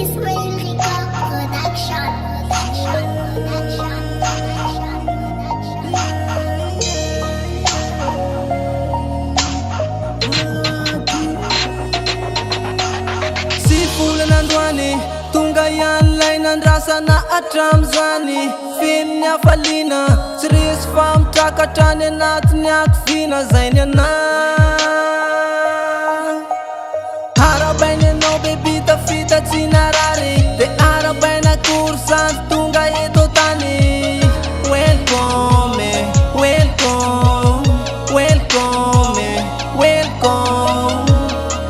Israel Rica Production. Sifulan androany tonga ian'ilay nandrasana atram'izany feno ny hafaliana tsy resy famitrakatra any anatiny akoviana zay ny anay arabainy anao bebi tafita tsy narary de arabaina korsandro tonga eto tany welcome welcome welcome welcome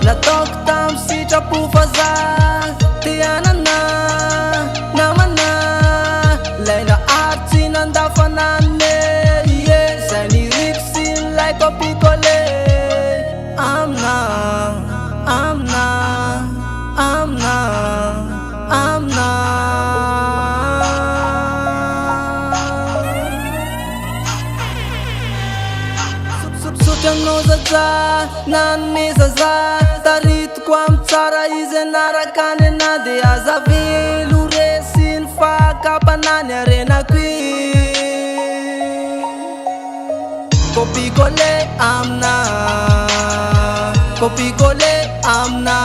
nataoko tamy sitrapo faza te anana namana laila ary tsy nandafanane ye zay niriko sy nilay kopikole amina amina amina amina sotranao zaza nanome zaza taritiko amy tsara izy anaraka any ana de aza velo resy ny fakapanany arenako kopikole amina kopikole amina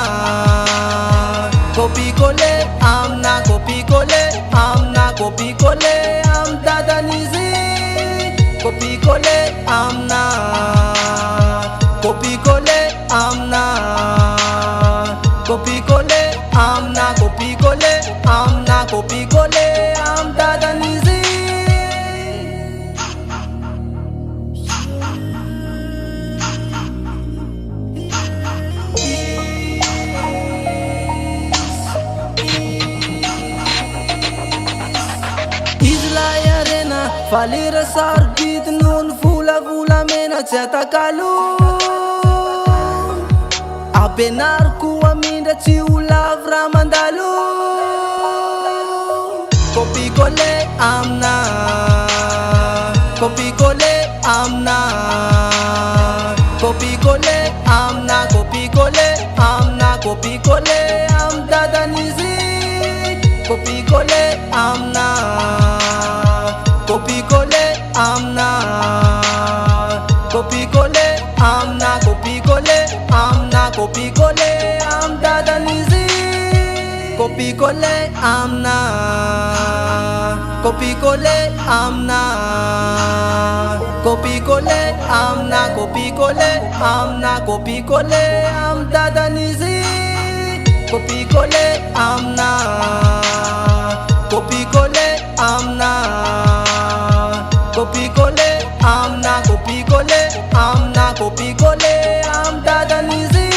kopikole amina kopikole amina kopikole am dadanizy kopikole amina kopikole amina kopikole amina kopikole amina kopikole am dadanizy Izlay arena valera sarobidi noho ny volavolamena tsy atakalo ampianariko amindra tsy ho lavo raha mandalo kopikole amina kopikole amina kopikole amina kopikole amina kopikole am dadanizy kopikole amina kopikole amina kopikole amina kopikole amina kopikole am dadanizy kopikole amina kopikole amina kopikole amina kopikole amina kopikole am dadanizy kopikole amina kopikole amina kopikole amina kopikole amina kopikole am dadanizy